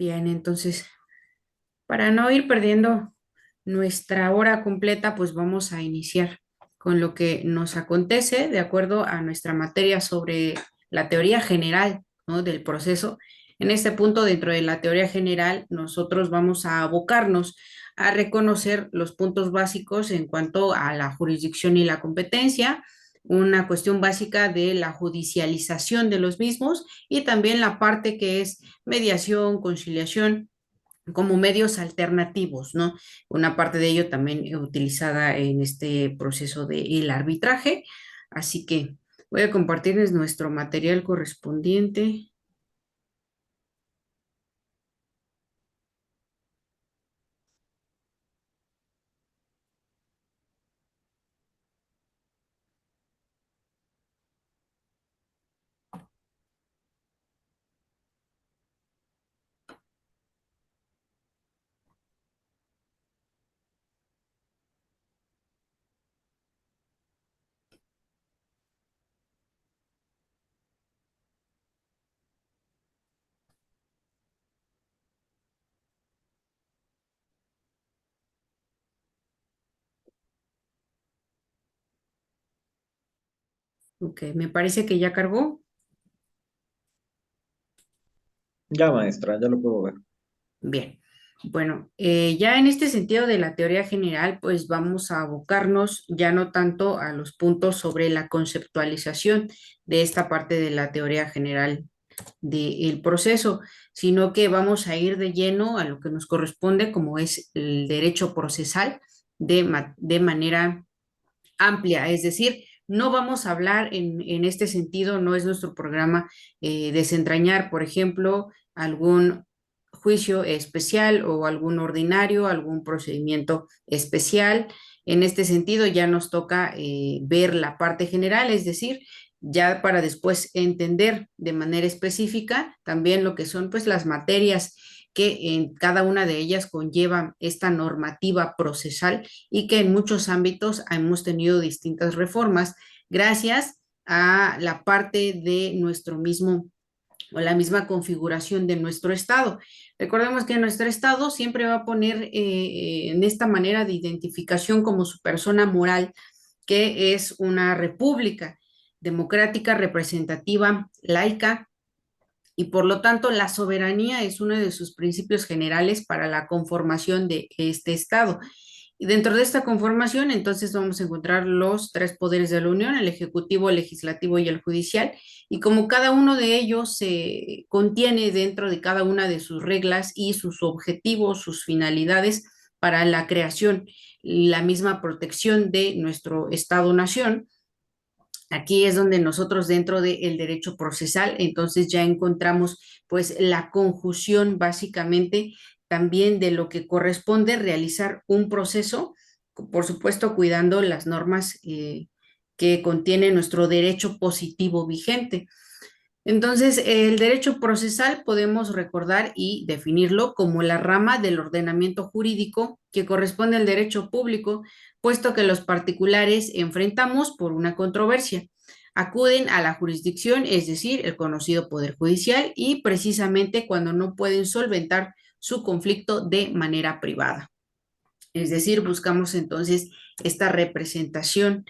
Bien, entonces, para no ir perdiendo nuestra hora completa, pues vamos a iniciar con lo que nos acontece de acuerdo a nuestra materia sobre la teoría general, ¿no?, del proceso. En este punto, dentro de la teoría general, nosotros vamos a abocarnos a reconocer los puntos básicos en cuanto a la jurisdicción y la competencia, una cuestión básica de la judicialización de los mismos y también la parte que es mediación, conciliación como medios alternativos, ¿no? Una parte de ello también utilizada en este proceso del arbitraje. Así que voy a compartirles nuestro material correspondiente. Ok, me parece que ya cargó. Ya, maestra, ya lo puedo ver. Bien, bueno, ya en este sentido de la teoría general, pues vamos a abocarnos ya no tanto a los puntos sobre la conceptualización de esta parte de la teoría general del proceso, sino que vamos a ir de lleno a lo que nos corresponde, como es el derecho procesal de manera amplia, es decir, no vamos a hablar en este sentido, no es nuestro programa desentrañar, por ejemplo, algún juicio especial o algún ordinario, algún procedimiento especial. En este sentido, ya nos toca ver la parte general, es decir, ya para después entender de manera específica también lo que son pues las materias que en cada una de ellas conllevan esta normativa procesal y que en muchos ámbitos hemos tenido distintas reformas gracias a la parte de nuestro mismo o la misma configuración de nuestro Estado. Recordemos que nuestro Estado siempre va a poner en esta manera de identificación como su persona moral, que es una república democrática, representativa, laica, y por lo tanto la soberanía es uno de sus principios generales para la conformación de este Estado. Y dentro de esta conformación, entonces vamos a encontrar los tres poderes de la Unión, el ejecutivo, el legislativo y el judicial, y como cada uno de ellos se contiene dentro de cada una de sus reglas y sus objetivos, sus finalidades para la creación, la misma protección de nuestro Estado-nación. Aquí es donde nosotros dentro del derecho procesal, entonces ya encontramos pues la conjunción básicamente también de lo que corresponde realizar un proceso, por supuesto cuidando las normas que contiene nuestro derecho positivo vigente. Entonces, el derecho procesal podemos recordar y definirlo como la rama del ordenamiento jurídico que corresponde al derecho público, puesto que los particulares enfrentamos por una controversia. Acuden a la jurisdicción, es decir, el conocido Poder Judicial, y precisamente cuando no pueden solventar su conflicto de manera privada. Es decir, buscamos entonces esta representación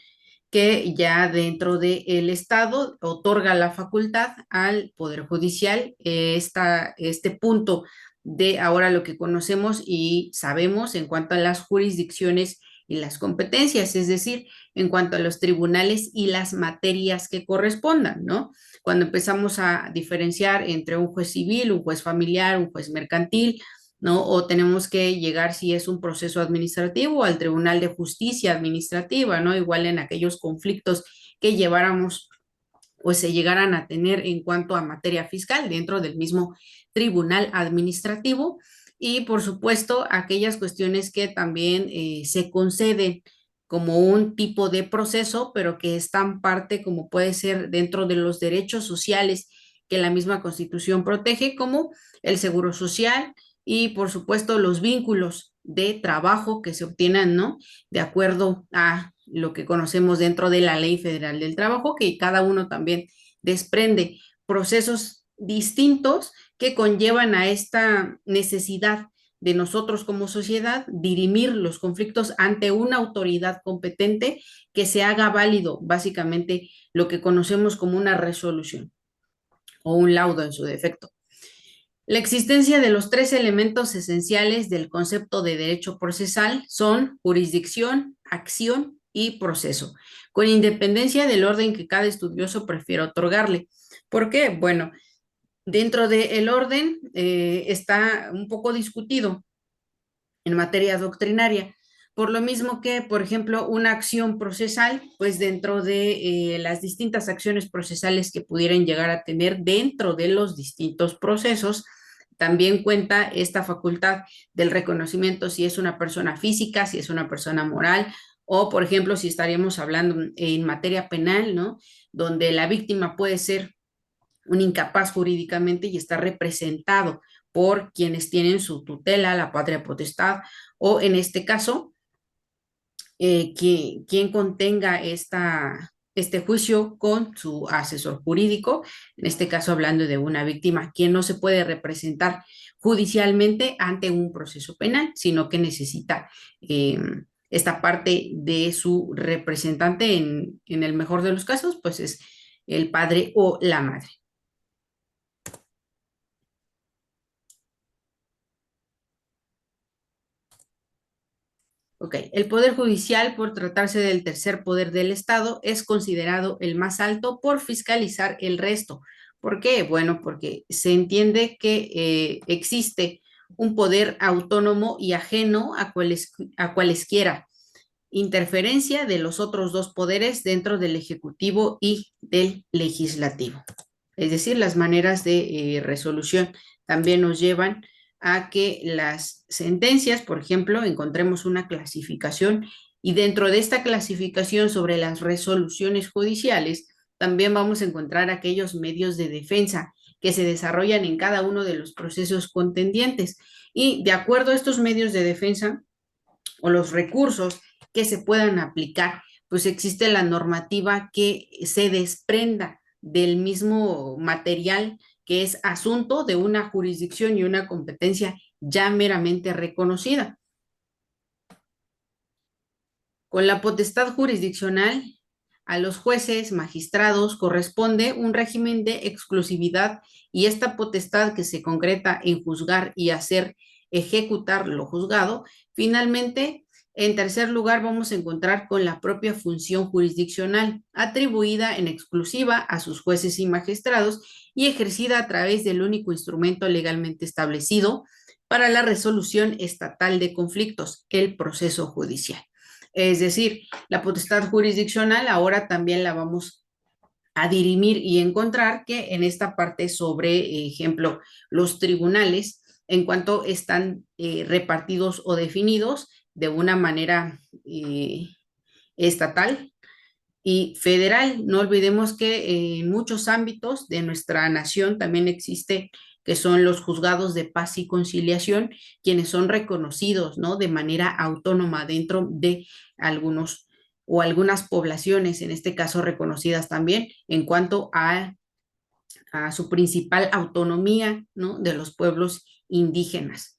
que ya dentro del Estado otorga la facultad al Poder Judicial este punto de ahora lo que conocemos y sabemos en cuanto a las jurisdicciones y las competencias, es decir, en cuanto a los tribunales y las materias que correspondan, ¿no? Cuando empezamos a diferenciar entre un juez civil, un juez familiar, un juez mercantil, ¿no? O tenemos que llegar, si es un proceso administrativo, al Tribunal de Justicia Administrativa, ¿no? Igual en aquellos conflictos que lleváramos o se llegaran a tener en cuanto a materia fiscal dentro del mismo Tribunal Administrativo. Y por supuesto, aquellas cuestiones que también se conceden como un tipo de proceso, pero que están parte, como puede ser dentro de los derechos sociales que la misma Constitución protege, como el seguro social, y por supuesto los vínculos de trabajo que se obtienen, ¿no? De acuerdo a lo que conocemos dentro de la Ley Federal del Trabajo, que cada uno también desprende procesos distintos que conllevan a esta necesidad de nosotros como sociedad dirimir los conflictos ante una autoridad competente que se haga válido básicamente lo que conocemos como una resolución o un laudo en su defecto. La existencia de los tres elementos esenciales del concepto de derecho procesal son jurisdicción, acción y proceso, con independencia del orden que cada estudioso prefiera otorgarle. ¿Por qué? Bueno, dentro del orden está un poco discutido en materia doctrinaria. Por lo mismo que, por ejemplo, una acción procesal, pues dentro de las distintas acciones procesales que pudieran llegar a tener dentro de los distintos procesos, también cuenta esta facultad del reconocimiento si es una persona física, si es una persona moral, o por ejemplo, si estaríamos hablando en materia penal, ¿no? Donde la víctima puede ser un incapaz jurídicamente y está representado por quienes tienen su tutela, la patria potestad, o en este caso, quien contenga este juicio con su asesor jurídico, en este caso hablando de una víctima, quien no se puede representar judicialmente ante un proceso penal, sino que necesita esta parte de su representante, en el mejor de los casos, pues es el padre o la madre. Ok, el Poder Judicial, por tratarse del tercer poder del Estado, es considerado el más alto por fiscalizar el resto. ¿Por qué? Bueno, porque se entiende que existe un poder autónomo y ajeno a cualesquiera interferencia de los otros dos poderes dentro del Ejecutivo y del Legislativo. Es decir, las maneras de resolución también nos llevan a que las sentencias, por ejemplo, encontremos una clasificación y dentro de esta clasificación sobre las resoluciones judiciales, también vamos a encontrar aquellos medios de defensa que se desarrollan en cada uno de los procesos contendientes. Y de acuerdo a estos medios de defensa o los recursos que se puedan aplicar, pues existe la normativa que se desprenda del mismo material que es asunto de una jurisdicción y una competencia ya meramente reconocida. Con la potestad jurisdiccional, a los jueces, magistrados, corresponde un régimen de exclusividad y esta potestad que se concreta en juzgar y hacer ejecutar lo juzgado, finalmente, en tercer lugar, vamos a encontrar con la propia función jurisdiccional, atribuida en exclusiva a sus jueces y magistrados y ejercida a través del único instrumento legalmente establecido para la resolución estatal de conflictos, el proceso judicial. Es decir, la potestad jurisdiccional ahora también la vamos a dirimir y encontrar que en esta parte sobre, ejemplo, los tribunales, en cuanto están repartidos o definidos de una manera estatal y federal. No olvidemos que en muchos ámbitos de nuestra nación también existe que son los juzgados de paz y conciliación, quienes son reconocidos, ¿no? De manera autónoma dentro de algunos o algunas poblaciones, en este caso reconocidas también en cuanto a su principal autonomía, ¿no? De los pueblos indígenas.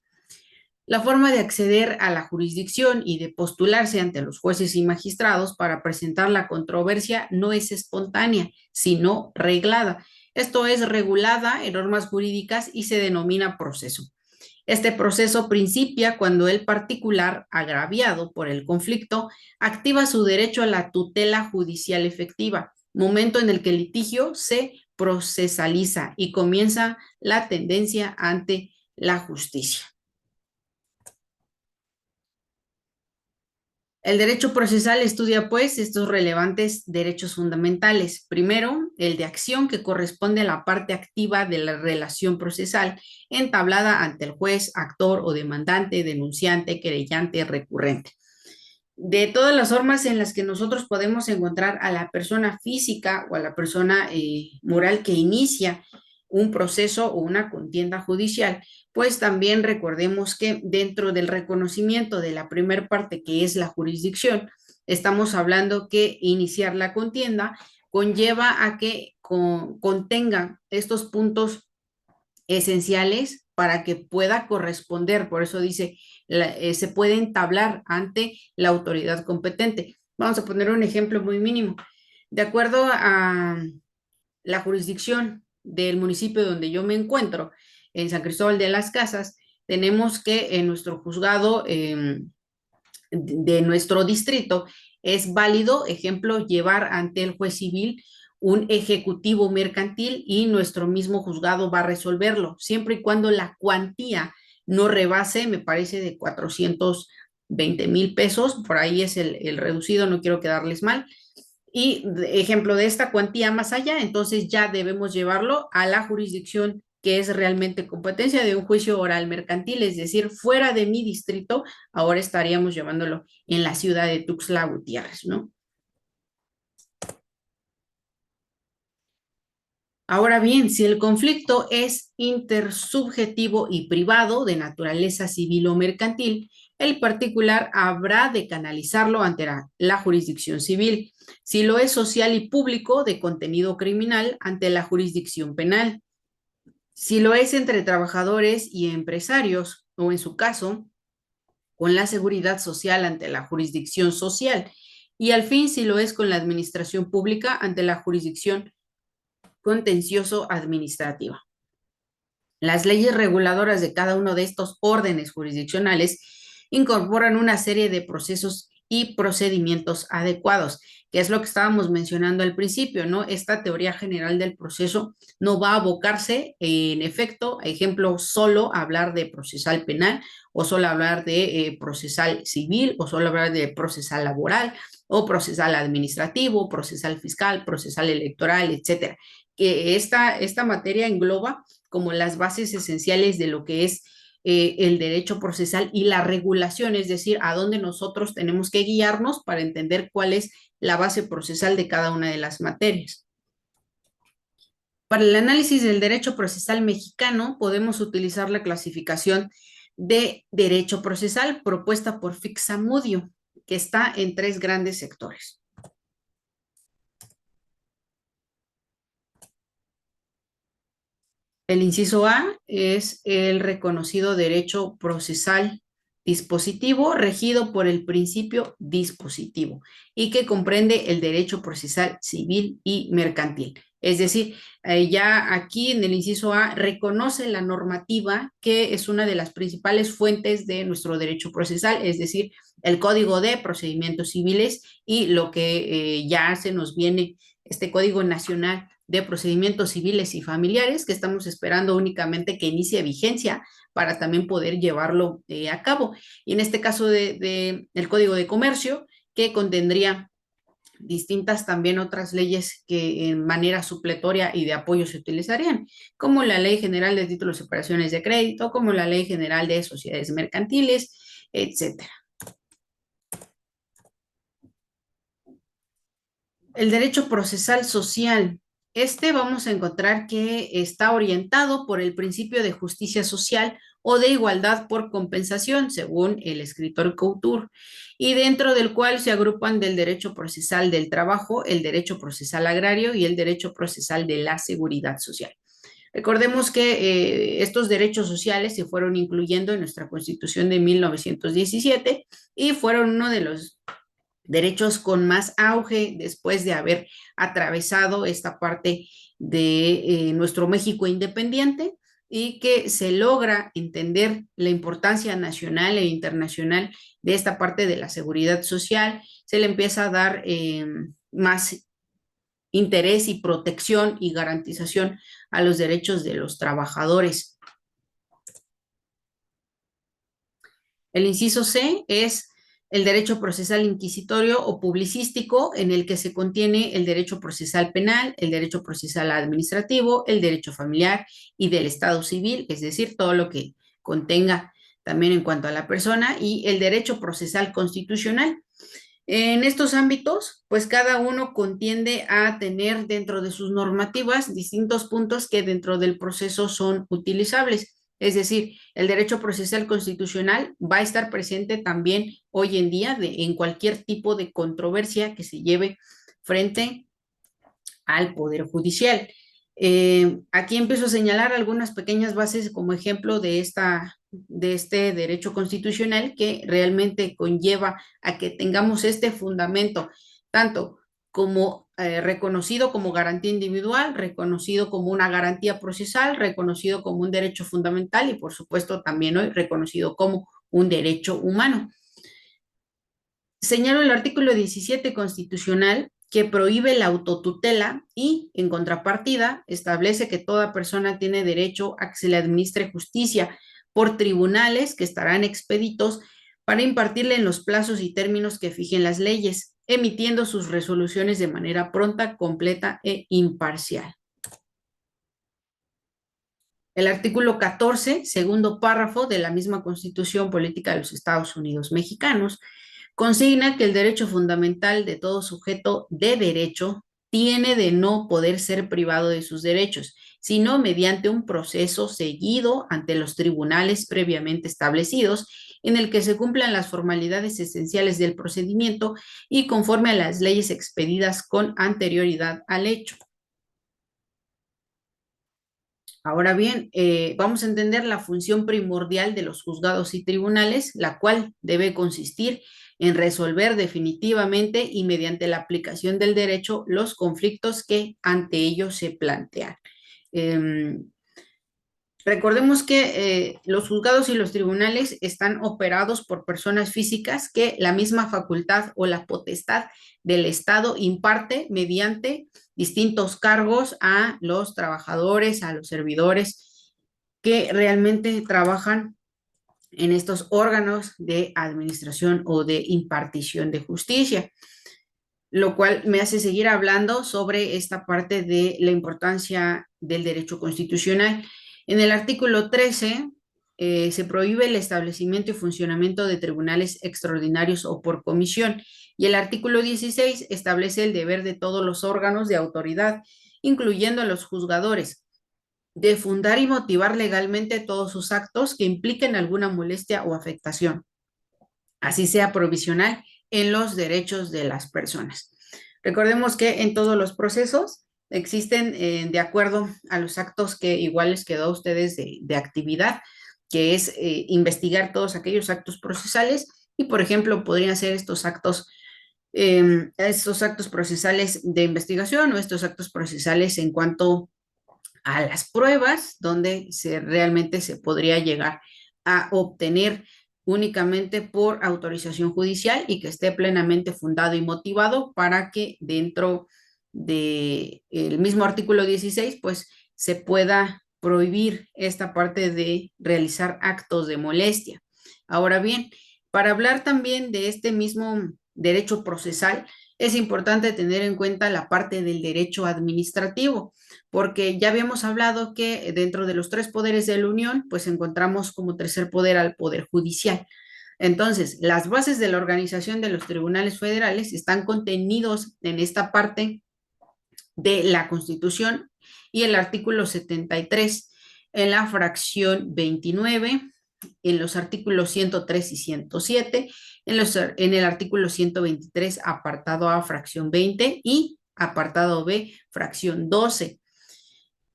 La forma de acceder a la jurisdicción y de postularse ante los jueces y magistrados para presentar la controversia no es espontánea, sino reglada. Esto es regulada en normas jurídicas y se denomina proceso. Este proceso principia cuando el particular, agraviado por el conflicto, activa su derecho a la tutela judicial efectiva, momento en el que el litigio se procesaliza y comienza la tendencia ante la justicia. El derecho procesal estudia, pues, estos relevantes derechos fundamentales. Primero, el de acción, que corresponde a la parte activa de la relación procesal, entablada ante el juez, actor o demandante, denunciante, querellante, recurrente. De todas las formas en las que nosotros podemos encontrar a la persona física o a la persona moral que inicia un proceso o una contienda judicial, pues también recordemos que dentro del reconocimiento de la primera parte, que es la jurisdicción, estamos hablando que iniciar la contienda conlleva a que contenga estos puntos esenciales para que pueda corresponder. Por eso dice, se puede entablar ante la autoridad competente. Vamos a poner un ejemplo muy mínimo. De acuerdo a la jurisdicción del municipio donde yo me encuentro, en San Cristóbal de las Casas, tenemos que en nuestro juzgado de nuestro distrito es válido, ejemplo, llevar ante el juez civil un ejecutivo mercantil y nuestro mismo juzgado va a resolverlo, siempre y cuando la cuantía no rebase, me parece, de 420,000 pesos, por ahí es el reducido, no quiero quedarles mal. Y ejemplo de esta cuantía más allá, entonces ya debemos llevarlo a la jurisdicción que es realmente competencia de un juicio oral mercantil, es decir, fuera de mi distrito, ahora estaríamos llevándolo en la ciudad de Tuxtla Gutiérrez, ¿no? Ahora bien, si el conflicto es intersubjetivo y privado de naturaleza civil o mercantil, el particular habrá de canalizarlo ante la jurisdicción civil. Si lo es social y público de contenido criminal, ante la jurisdicción penal. Si lo es entre trabajadores y empresarios, o en su caso, con la seguridad social ante la jurisdicción social. Y al fin, si lo es con la administración pública ante la jurisdicción contencioso administrativa. Las leyes reguladoras de cada uno de estos órdenes jurisdiccionales incorporan una serie de procesos y procedimientos adecuados, que es lo que estábamos mencionando al principio, ¿no? Esta teoría general del proceso no va a abocarse, en efecto, ejemplo, solo hablar de procesal penal, o solo hablar de procesal civil, o solo hablar de procesal laboral, o procesal administrativo, procesal fiscal, procesal electoral, etcétera. Que esta materia engloba como las bases esenciales de lo que es el derecho procesal y la regulación, es decir, a dónde nosotros tenemos que guiarnos para entender cuál es la base procesal de cada una de las materias. Para el análisis del derecho procesal mexicano, podemos utilizar la clasificación de derecho procesal propuesta por Fixamudio, que está en 3 grandes sectores. El inciso A es el reconocido derecho procesal dispositivo regido por el principio dispositivo y que comprende el derecho procesal civil y mercantil. Es decir, ya aquí en el inciso A reconoce la normativa que es una de las principales fuentes de nuestro derecho procesal, es decir, el Código de Procedimientos Civiles y lo que ya se nos viene, este Código Nacional de Procedimientos Civiles y Familiares, que estamos esperando únicamente que inicie vigencia para también poder llevarlo a cabo. Y en este caso el Código de Comercio, que contendría distintas también otras leyes que en manera supletoria y de apoyo se utilizarían, como la Ley General de Títulos y Operaciones de Crédito, como la Ley General de Sociedades Mercantiles, etcétera. El derecho procesal social. Este vamos a encontrar que está orientado por el principio de justicia social o de igualdad por compensación, según el escritor Couture, y dentro del cual se agrupan del derecho procesal del trabajo, el derecho procesal agrario y el derecho procesal de la seguridad social. Recordemos que estos derechos sociales se fueron incluyendo en nuestra Constitución de 1917 y fueron uno de los derechos con más auge después de haber atravesado esta parte de nuestro México independiente y que se logra entender la importancia nacional e internacional de esta parte de la seguridad social, se le empieza a dar más interés y protección y garantización a los derechos de los trabajadores. El inciso C es el derecho procesal inquisitorio o publicístico, en el que se contiene el derecho procesal penal, el derecho procesal administrativo, el derecho familiar y del Estado civil, es decir, todo lo que contenga también en cuanto a la persona, y el derecho procesal constitucional. En estos ámbitos, pues cada uno contiende a tener dentro de sus normativas distintos puntos que dentro del proceso son utilizables. Es decir, el derecho procesal constitucional va a estar presente también hoy en día en cualquier tipo de controversia que se lleve frente al Poder Judicial. Aquí empiezo a señalar algunas pequeñas bases como ejemplo de este derecho constitucional que realmente conlleva a que tengamos este fundamento, tanto como reconocido como garantía individual, reconocido como una garantía procesal, reconocido como un derecho fundamental y por supuesto también hoy reconocido como un derecho humano. Señalo el artículo 17 constitucional que prohíbe la autotutela y, en contrapartida, establece que toda persona tiene derecho a que se le administre justicia por tribunales que estarán expeditos para impartirle en los plazos y términos que fijen las leyes, emitiendo sus resoluciones de manera pronta, completa e imparcial. El artículo 14, segundo párrafo de la misma Constitución Política de los Estados Unidos Mexicanos, consigna que el derecho fundamental de todo sujeto de derecho tiene de no poder ser privado de sus derechos, sino mediante un proceso seguido ante los tribunales previamente establecidos, en el que se cumplan las formalidades esenciales del procedimiento y conforme a las leyes expedidas con anterioridad al hecho. Ahora bien, vamos a entender la función primordial de los juzgados y tribunales, la cual debe consistir en resolver definitivamente y mediante la aplicación del derecho los conflictos que ante ellos se plantean. Eh, Recordemos que los juzgados y los tribunales están operados por personas físicas que la misma facultad o la potestad del Estado imparte mediante distintos cargos a los trabajadores, a los servidores que realmente trabajan en estos órganos de administración o de impartición de justicia, lo cual me hace seguir hablando sobre esta parte de la importancia del derecho constitucional. En el artículo 13 se prohíbe el establecimiento y funcionamiento de tribunales extraordinarios o por comisión, y el artículo 16 establece el deber de todos los órganos de autoridad, incluyendo a los juzgadores, de fundar y motivar legalmente todos sus actos que impliquen alguna molestia o afectación, así sea provisional, en los derechos de las personas. Recordemos que en todos los procesos existen, de acuerdo a los actos que igual les quedó a ustedes de actividad, que es investigar todos aquellos actos procesales y, por ejemplo, podrían ser estos actos procesales de investigación o estos actos procesales en cuanto a las pruebas, donde realmente se podría llegar a obtener únicamente por autorización judicial y que esté plenamente fundado y motivado para que dentro del mismo artículo 16, pues se pueda prohibir esta parte de realizar actos de molestia. Ahora bien, para hablar también de este mismo derecho procesal, es importante tener en cuenta la parte del derecho administrativo, porque ya habíamos hablado que dentro de los tres poderes de la Unión, pues encontramos como tercer poder al Poder Judicial. Entonces, las bases de la organización de los tribunales federales están contenidos en esta parte de la Constitución y el artículo 73 en la fracción 29, en los artículos 103 y 107, en el artículo 123, apartado A, fracción 20 y apartado B, fracción 12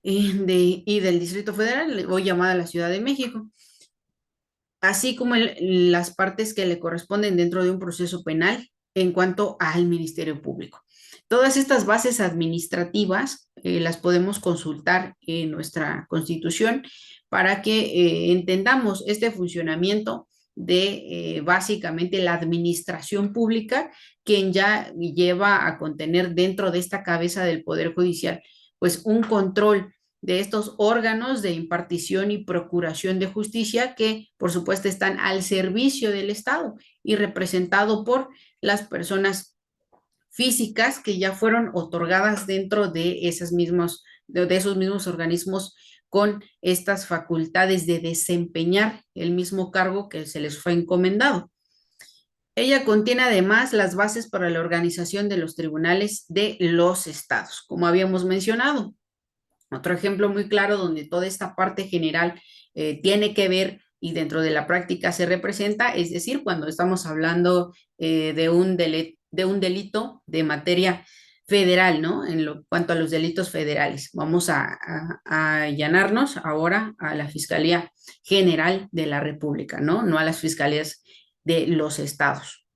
y del Distrito Federal, hoy llamada la Ciudad de México, así como las partes que le corresponden dentro de un proceso penal en cuanto al Ministerio Público. Todas estas bases administrativas las podemos consultar en nuestra Constitución para que entendamos este funcionamiento de básicamente la administración pública, quien ya lleva a contener dentro de esta cabeza del Poder Judicial, pues un control de estos órganos de impartición y procuración de justicia que, por supuesto, están al servicio del Estado y representado por las personas físicas que ya fueron otorgadas dentro de esos mismos organismos con estas facultades de desempeñar el mismo cargo que se les fue encomendado. Ella contiene además las bases para la organización de los tribunales de los estados, como habíamos mencionado. Otro ejemplo muy claro donde toda esta parte general tiene que ver y dentro de la práctica se representa, es decir, cuando estamos hablando de un delito de materia federal, ¿no? En lo cuanto a los delitos federales. Vamos a allanarnos ahora a la Fiscalía General de la República, ¿no? No a las fiscalías de los estados.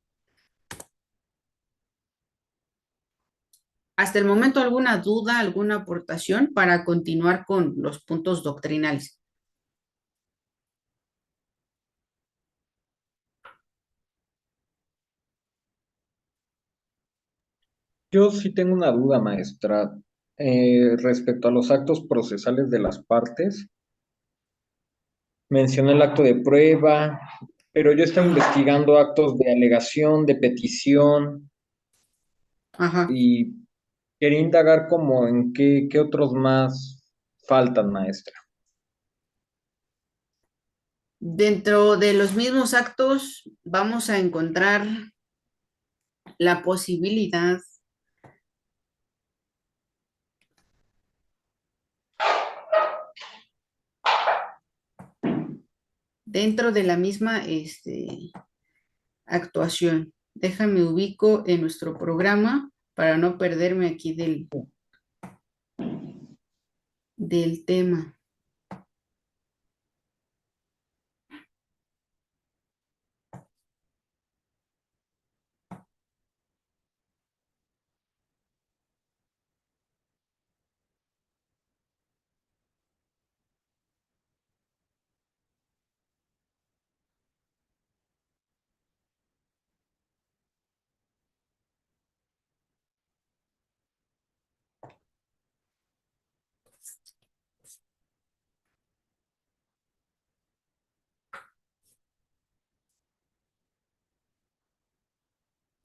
Hasta el momento, ¿alguna duda, alguna aportación para continuar con los puntos doctrinales? Yo sí tengo una duda, maestra, respecto a los actos procesales de las partes. Mencioné el acto de prueba, pero yo estaba investigando actos de alegación, de petición, Ajá. y quería indagar como en qué otros más faltan, maestra. Dentro de los mismos actos vamos a encontrar la posibilidad dentro de la misma actuación. Déjame ubico en nuestro programa para no perderme aquí del tema.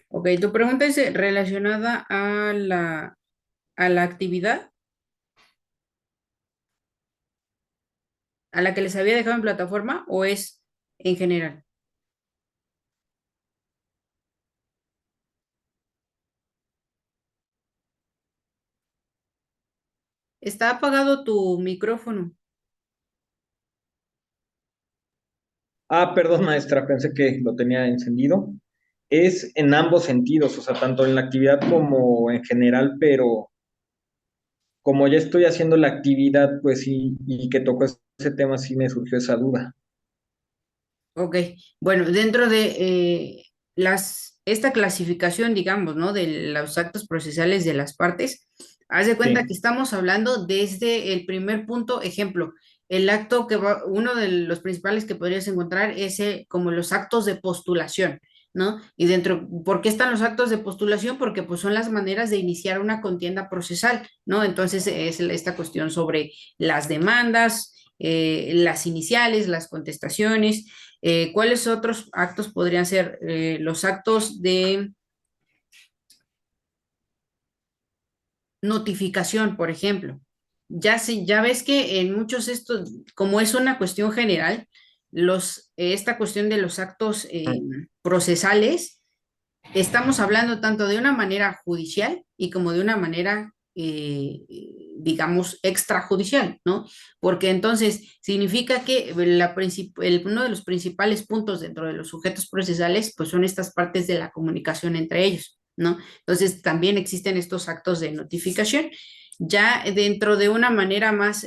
Ok, tu pregunta es relacionada a la actividad a la que les había dejado en plataforma o es en general. Está apagado tu micrófono. Ah, perdón, maestra, pensé que lo tenía encendido. Es en ambos sentidos, o sea, tanto en la actividad como en general, pero como ya estoy haciendo la actividad, pues sí, y que tocó ese tema, sí me surgió esa duda. Ok, bueno, dentro de esta clasificación, digamos, ¿no? De los actos procesales de las partes, haz de cuenta que Sí, estamos hablando desde el primer punto, ejemplo, el acto que va, uno de los principales que podrías encontrar es como los actos de postulación, ¿no? Y dentro, ¿por qué están los actos de postulación? Porque pues son las maneras de iniciar una contienda procesal, ¿no? Entonces es esta cuestión sobre las demandas, las iniciales, las contestaciones. ¿Cuáles otros actos podrían ser los actos de notificación, por ejemplo? Ya ves que en muchos estos, como es una cuestión general, esta cuestión de los actos procesales, estamos hablando tanto de una manera judicial y como de una manera, digamos, extrajudicial, ¿no? Porque entonces significa que uno de los principales puntos dentro de los sujetos procesales, pues son estas partes de la comunicación entre ellos, ¿no? Entonces también existen estos actos de notificación. Ya dentro de una manera más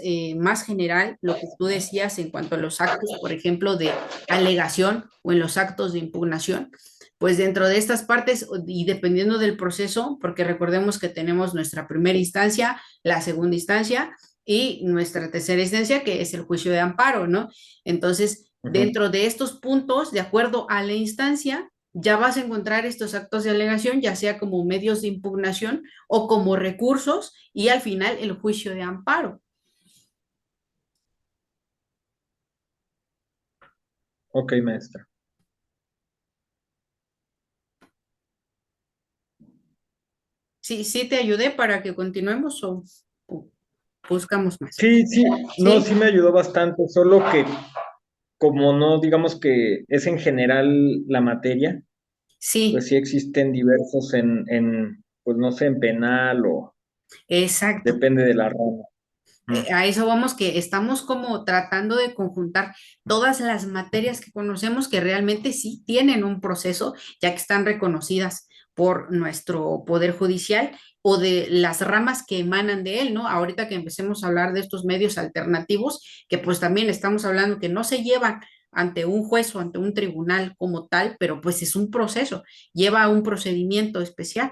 general, lo que tú decías en cuanto a los actos, por ejemplo, de alegación o en los actos de impugnación, pues dentro de estas partes y dependiendo del proceso, porque recordemos que tenemos nuestra primera instancia, la segunda instancia y nuestra tercera instancia, que es el juicio de amparo, ¿no? Entonces, ujú. dentro de estos puntos, de acuerdo a la instancia, ya vas a encontrar estos actos de alegación, ya sea como medios de impugnación o como recursos y al final el juicio de amparo. Ok, maestra. Sí, sí te ayudé para que continuemos o buscamos más. Sí, sí, no, ¿Sí? sí me ayudó bastante, solo que como no, digamos que es en general la materia, pues Sí, sí existen diversos pues no sé, en penal o exacto. depende de la rama. Mm. A eso vamos que estamos como tratando de conjuntar todas las materias que conocemos que realmente sí tienen un proceso, ya que están reconocidas por nuestro Poder Judicial o de las ramas que emanan de él, ¿no? Ahorita que empecemos a hablar de estos medios alternativos, que pues también estamos hablando que no se llevan ante un juez o ante un tribunal como tal, pero pues es un proceso, lleva un procedimiento especial.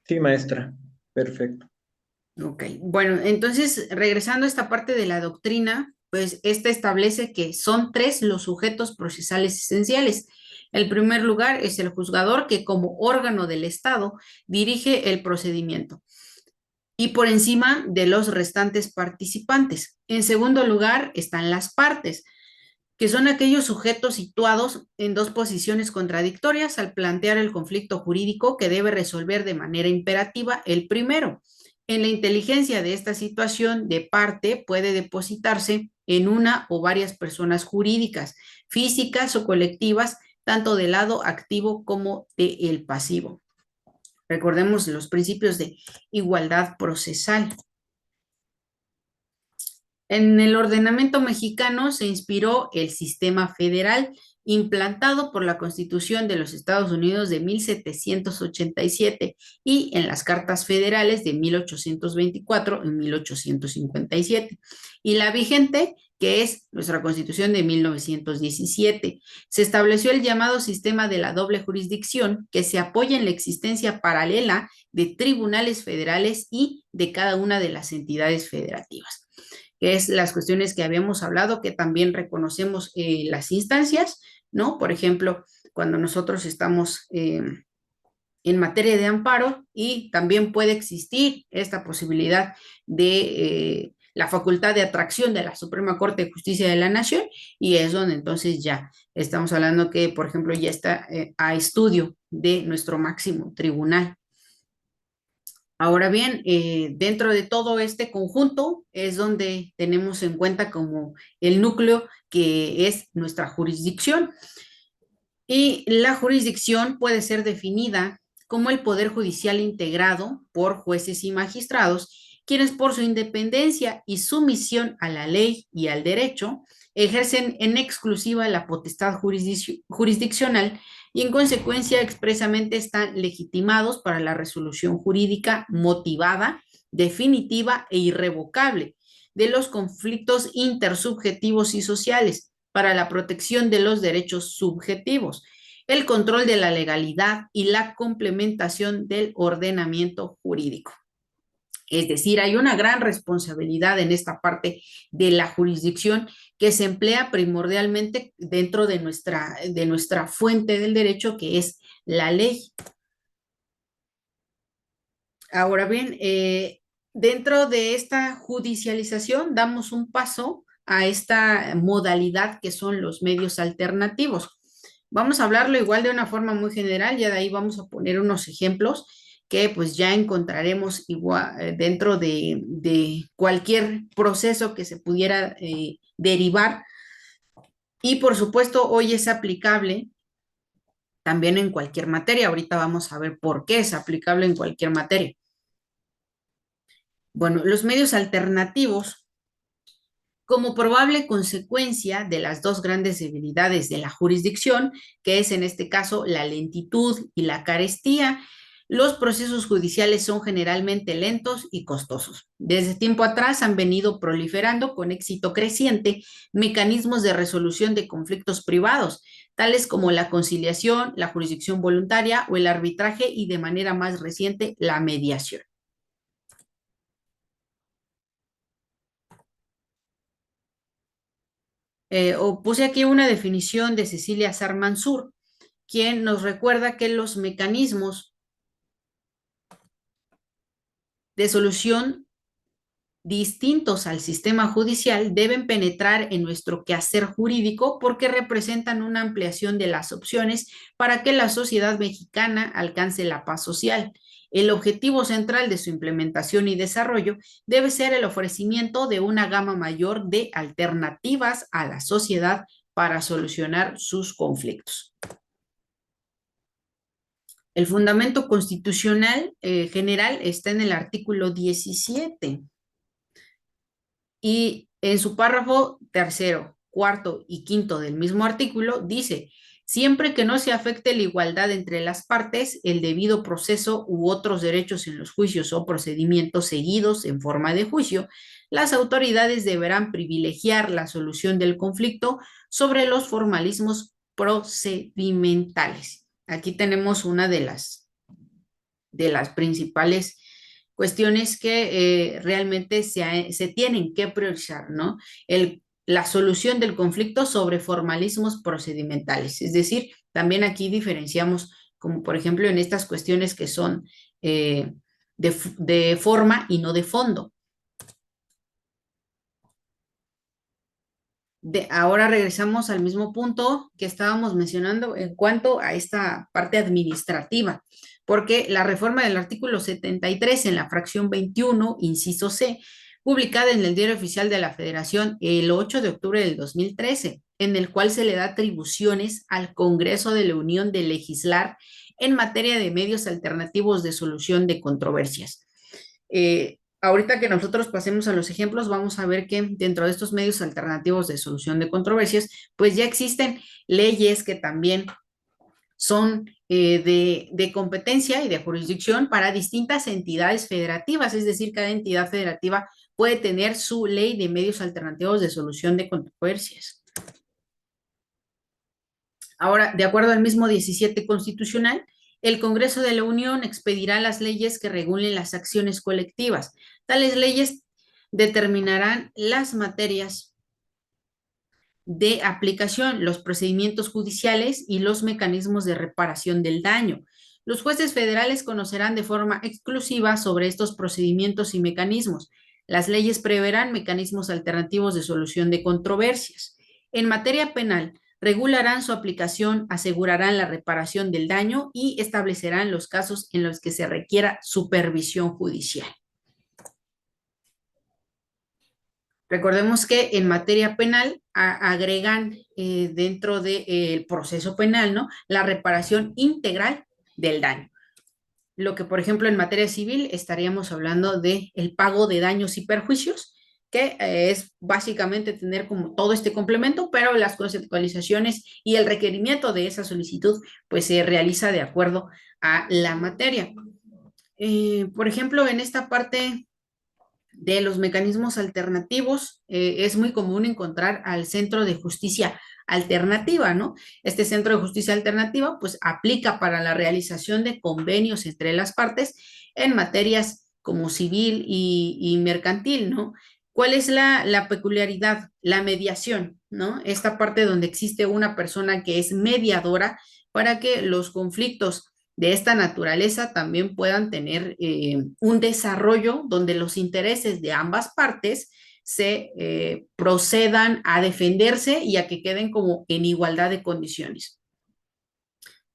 Sí, maestra. Perfecto. Ok, bueno, entonces regresando a esta parte de la doctrina, pues esta establece que son tres los sujetos procesales esenciales. El primer lugar es el juzgador, que como órgano del Estado dirige el procedimiento y por encima de los restantes participantes. En segundo lugar están las partes, que son aquellos sujetos situados en dos posiciones contradictorias al plantear el conflicto jurídico que debe resolver de manera imperativa el primero. En la inteligencia de esta situación de parte puede depositarse en una o varias personas jurídicas, físicas o colectivas, tanto del lado activo como del pasivo. Recordemos los principios de igualdad procesal. En el ordenamiento mexicano se inspiró el sistema federal implantado por la Constitución de los Estados Unidos de 1787 y en las cartas federales de 1824 y 1857. Y la vigente, que es nuestra Constitución de 1917, se estableció el llamado sistema de la doble jurisdicción, que se apoya en la existencia paralela de tribunales federales y de cada una de las entidades federativas, que es las cuestiones que habíamos hablado, que también reconocemos las instancias, ¿no? Por ejemplo, cuando nosotros estamos en materia de amparo y también puede existir esta posibilidad de la facultad de atracción de la Suprema Corte de Justicia de la Nación y es donde entonces ya estamos hablando que, por ejemplo, ya está a estudio de nuestro máximo tribunal. Ahora bien, dentro de todo este conjunto es donde tenemos en cuenta como el núcleo que es nuestra jurisdicción. Y la jurisdicción puede ser definida como el poder judicial integrado por jueces y magistrados, quienes por su independencia y sumisión a la ley y al derecho ejercen en exclusiva la potestad jurisdiccional y en consecuencia expresamente están legitimados para la resolución jurídica motivada, definitiva e irrevocable de los conflictos intersubjetivos y sociales para la protección de los derechos subjetivos, el control de la legalidad y la complementación del ordenamiento jurídico. Es decir, hay una gran responsabilidad en esta parte de la jurisdicción que se emplea primordialmente dentro de nuestra fuente del derecho, que es la ley. Ahora bien, dentro de esta judicialización damos un paso a esta modalidad que son los medios alternativos. Vamos a hablarlo igual de una forma muy general, ya de ahí vamos a poner unos ejemplos que pues ya encontraremos igual, dentro de cualquier proceso que se pudiera derivar y por supuesto hoy es aplicable también en cualquier materia. Ahorita vamos a ver por qué es aplicable en cualquier materia. Bueno, los medios alternativos, como probable consecuencia de las dos grandes debilidades de la jurisdicción, que es en este caso la lentitud y la carestía, los procesos judiciales son generalmente lentos y costosos. Desde tiempo atrás han venido proliferando con éxito creciente mecanismos de resolución de conflictos privados, tales como la conciliación, la jurisdicción voluntaria o el arbitraje y de manera más reciente la mediación. O puse aquí una definición de Cecilia Sarmansur, quien nos recuerda que los mecanismos de solución distintos al sistema judicial deben penetrar en nuestro quehacer jurídico porque representan una ampliación de las opciones para que la sociedad mexicana alcance la paz social. El objetivo central de su implementación y desarrollo debe ser el ofrecimiento de una gama mayor de alternativas a la sociedad para solucionar sus conflictos. El fundamento constitucional general está en el artículo 17 y en su párrafo tercero, cuarto y quinto del mismo artículo dice: siempre que no se afecte la igualdad entre las partes, el debido proceso u otros derechos en los juicios o procedimientos seguidos en forma de juicio, las autoridades deberán privilegiar la solución del conflicto sobre los formalismos procedimentales. Aquí tenemos una de las principales cuestiones que realmente se tienen que priorizar, ¿no? La solución del conflicto sobre formalismos procedimentales. Es decir, también aquí diferenciamos, como por ejemplo en estas cuestiones que son de forma y no de fondo. Ahora regresamos al mismo punto que estábamos mencionando en cuanto a esta parte administrativa, porque la reforma del artículo 73 en la fracción 21, inciso C, publicada en el Diario Oficial de la Federación el 8 de octubre del 2013, en el cual se le da atribuciones al Congreso de la Unión de legislar en materia de medios alternativos de solución de controversias. Ahorita que nosotros pasemos a los ejemplos, vamos a ver que dentro de estos medios alternativos de solución de controversias, pues ya existen leyes que también son de competencia y de jurisdicción para distintas entidades federativas, es decir, cada entidad federativa puede tener su ley de medios alternativos de solución de controversias. Ahora, de acuerdo al mismo 17 constitucional, el Congreso de la Unión expedirá las leyes que regulen las acciones colectivas. Tales leyes determinarán las materias de aplicación, los procedimientos judiciales y los mecanismos de reparación del daño. Los jueces federales conocerán de forma exclusiva sobre estos procedimientos y mecanismos. Las leyes preverán mecanismos alternativos de solución de controversias. En materia penal, regularán su aplicación, asegurarán la reparación del daño y establecerán los casos en los que se requiera supervisión judicial. Recordemos que en materia penal agregan dentro del proceso penal, ¿no? La reparación integral del daño. Lo que, por ejemplo, en materia civil estaríamos hablando de el pago de daños y perjuicios, que es básicamente tener como todo este complemento, pero las conceptualizaciones y el requerimiento de esa solicitud, pues se realiza de acuerdo a la materia. Por ejemplo, en esta parte de los mecanismos alternativos, es muy común encontrar al Centro de Justicia Alternativa, ¿no? Este Centro de Justicia Alternativa, pues aplica para la realización de convenios entre las partes en materias como civil y mercantil, ¿no? ¿Cuál es la peculiaridad? La mediación, ¿no? Esta parte donde existe una persona que es mediadora para que los conflictos de esta naturaleza también puedan tener un desarrollo donde los intereses de ambas partes se procedan a defenderse y a que queden como en igualdad de condiciones.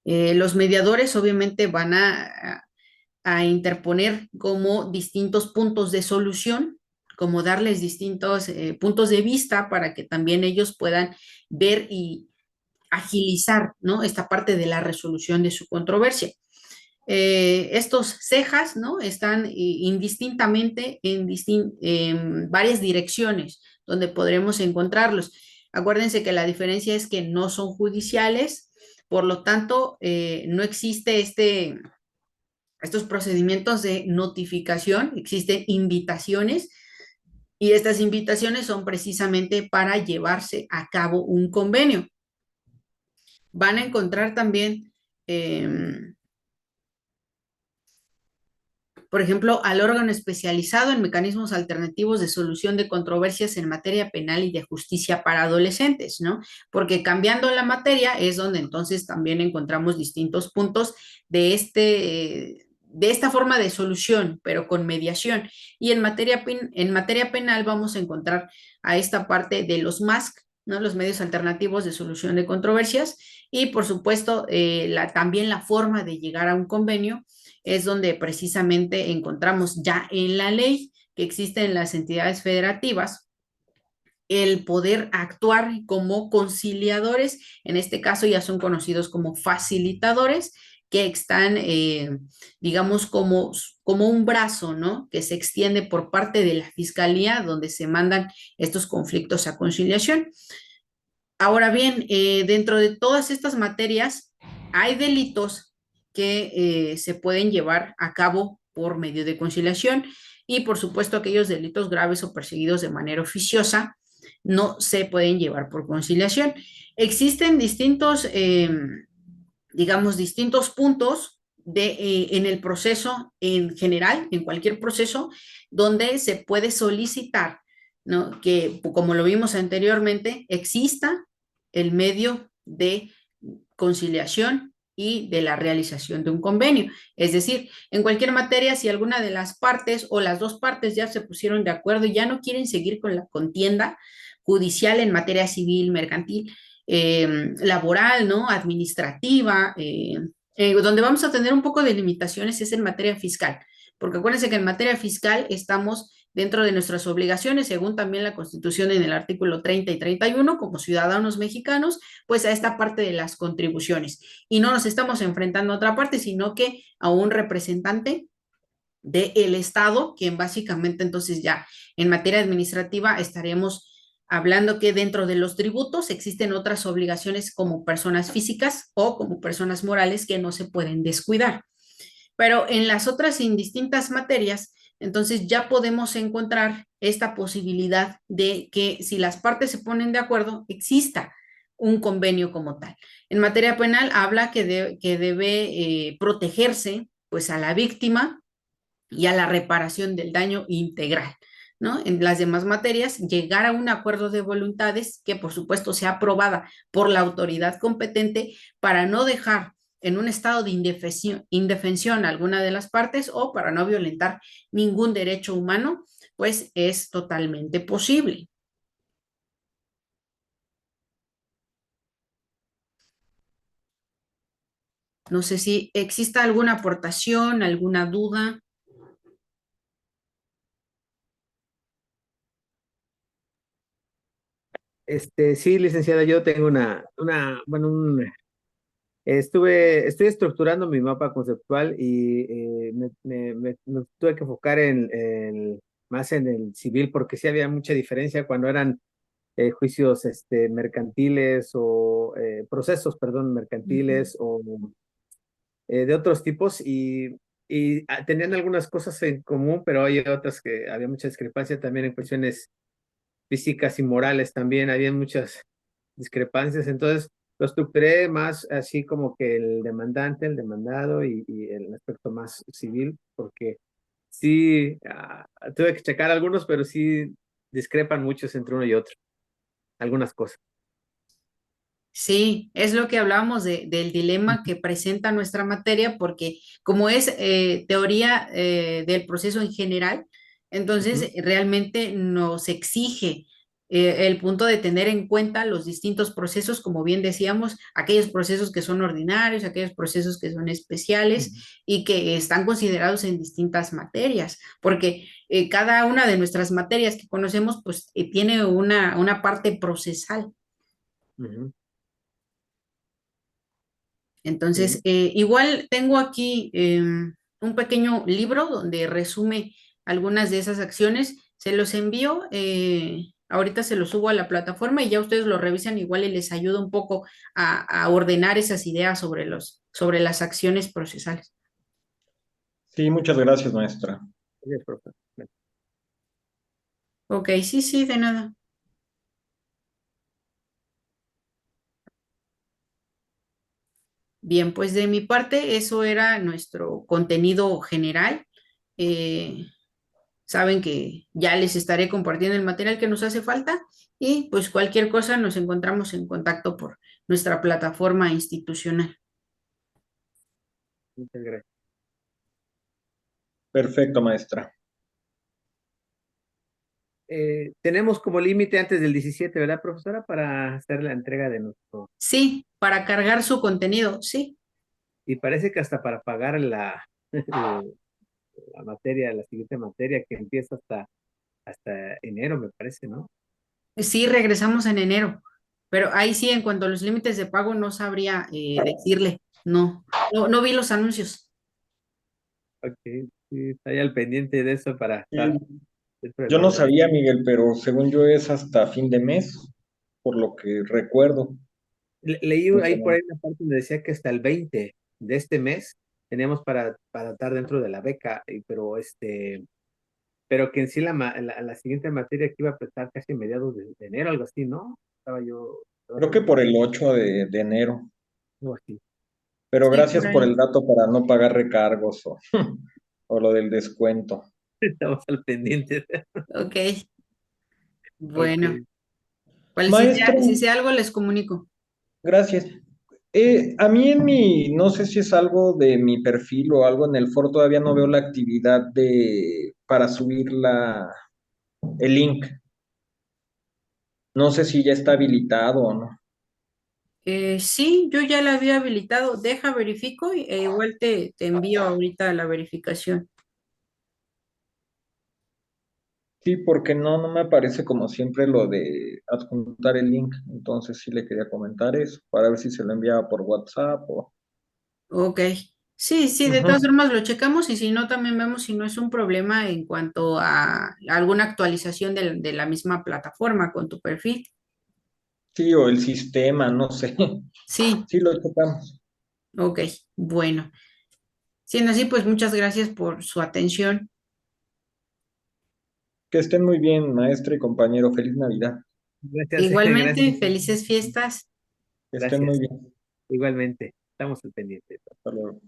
Los mediadores obviamente van a interponer como distintos puntos de solución, como darles distintos puntos de vista para que también ellos puedan ver y agilizar, ¿no? Esta parte de la resolución de su controversia. Estos cejas, ¿no? Están indistintamente en varias direcciones donde podremos encontrarlos. Acuérdense que la diferencia es que no son judiciales, por lo tanto, no existe estos procedimientos de notificación, existen invitaciones y estas invitaciones son precisamente para llevarse a cabo un convenio. Van a encontrar también por ejemplo, al órgano especializado en mecanismos alternativos de solución de controversias en materia penal y de justicia para adolescentes, ¿no? Porque cambiando la materia es donde entonces también encontramos distintos puntos de esta forma de solución, pero con mediación. Y en materia penal vamos a encontrar a esta parte de los MASC, ¿no? Los medios alternativos de solución de controversias y, por supuesto, también la forma de llegar a un convenio es donde precisamente encontramos ya en la ley que existen las entidades federativas el poder actuar como conciliadores, en este caso ya son conocidos como facilitadores, que están, digamos, como un brazo, ¿no? Que se extiende por parte de la fiscalía, donde se mandan estos conflictos a conciliación. Ahora bien, dentro de todas estas materias hay delitos que se pueden llevar a cabo por medio de conciliación y por supuesto aquellos delitos graves o perseguidos de manera oficiosa no se pueden llevar por conciliación. Existen distintos, digamos, distintos puntos en el proceso en general, en cualquier proceso, donde se puede solicitar, ¿no? Que, como lo vimos anteriormente, exista el medio de conciliación y de la realización de un convenio. Es decir, en cualquier materia, si alguna de las partes o las dos partes ya se pusieron de acuerdo y ya no quieren seguir con la contienda judicial en materia civil, mercantil, laboral, ¿no? Administrativa, donde vamos a tener un poco de limitaciones es en materia fiscal, porque acuérdense que en materia fiscal estamos dentro de nuestras obligaciones, según también la Constitución en el artículo 30 y 31, como ciudadanos mexicanos, pues a esta parte de las contribuciones. Y no nos estamos enfrentando a otra parte, sino que a un representante del Estado, quien básicamente entonces ya en materia administrativa estaremos hablando que dentro de los tributos existen otras obligaciones como personas físicas o como personas morales que no se pueden descuidar. Pero en las otras indistintas materias, entonces ya podemos encontrar esta posibilidad de que si las partes se ponen de acuerdo, exista un convenio como tal. En materia penal habla que debe protegerse pues a la víctima y a la reparación del daño integral, ¿no? En las demás materias, llegar a un acuerdo de voluntades que por supuesto sea aprobada por la autoridad competente para no dejar en un estado de indefensión alguna de las partes o para no violentar ningún derecho humano, pues es totalmente posible. No sé si exista alguna aportación, alguna duda. Sí, licenciada, yo tengo bueno, estoy estructurando mi mapa conceptual y me tuve que enfocar más en el civil porque sí había mucha diferencia cuando eran juicios mercantiles o procesos, perdón, Ujú. mercantiles o de otros tipos y tenían algunas cosas en común, pero hay otras que había mucha discrepancia también en cuestiones físicas y morales también, había muchas discrepancias, entonces lo estructuré más así como que el demandante, el demandado y el aspecto más civil, porque sí, tuve que checar algunos, pero sí discrepan muchos entre uno y otro, algunas cosas. Sí, es lo que hablábamos del dilema que presenta nuestra materia, porque como es teoría del proceso en general, entonces Ujú, realmente nos exige el punto de tener en cuenta los distintos procesos, como bien decíamos, aquellos procesos que son ordinarios, aquellos procesos que son especiales ujú, y que están considerados en distintas materias, porque cada una de nuestras materias que conocemos, pues tiene una parte procesal. ujú, Entonces, sí. igual tengo aquí un pequeño libro donde resume algunas de esas acciones. Se los envío, ahorita se los subo a la plataforma y ya ustedes lo revisan igual y les ayuda un poco a ordenar esas ideas sobre sobre las acciones procesales. Sí, muchas gracias, maestra. Gracias, profe. Ok, sí, sí, de nada. Bien, pues de mi parte, eso era nuestro contenido general. Eh, Saben que ya les estaré compartiendo el material que nos hace falta y pues cualquier cosa nos encontramos en contacto por nuestra plataforma institucional. Muchas gracias. Perfecto, maestra. Tenemos como límite antes del 17, ¿verdad, profesora? Para hacer la entrega de nuestro. Sí, para cargar su contenido, sí. Y parece que hasta para pagar la materia, la siguiente materia que empieza hasta enero, me parece, ¿no? Sí, regresamos en enero, pero ahí sí, en cuanto a los límites de pago, no sabría decirle, no, no vi los anuncios. Ok, sí, está ya al pendiente de eso para estar Sí, dentro del yo no orden. sabía, Miguel, pero según yo es hasta fin de mes por lo que recuerdo. Leí O ahí sea, por ahí una parte donde decía que hasta el 20 de este mes teníamos para estar dentro de la beca, pero pero que en sí la siguiente materia que iba a empezar casi a mediados de enero, algo así, ¿no? Estaba creo que seguro, por el 8 de enero. algo así. Pero Sí, por gracias por ahí. el dato para no pagar recargos o lo del descuento. Estamos al pendiente. Ok, bueno, Ok. pues Maestra, si sea algo les comunico. gracias. A mí no sé si es algo de mi perfil o algo en el foro, todavía no veo la actividad para subir el link. No sé si ya está habilitado o no. Sí, yo ya la había habilitado. Deja, verifico e igual te envío ahorita la verificación. Sí, porque no me aparece como siempre lo de adjuntar el link. Entonces sí le quería comentar eso, para ver si se lo enviaba por WhatsApp o... Ok. Sí, sí, de todas Ujú. formas lo checamos y si no, también vemos si no es un problema en cuanto a alguna actualización de la misma plataforma con tu perfil. Sí, o el sistema, no sé. Sí, Sí, lo checamos. ok, bueno. Siendo así, pues muchas gracias por su atención. Que estén muy bien, maestra y compañero. Feliz Navidad. Gracias, gracias, Igualmente, felices fiestas. Que estén muy gracias. bien. Igualmente, estamos al pendiente. Hasta luego.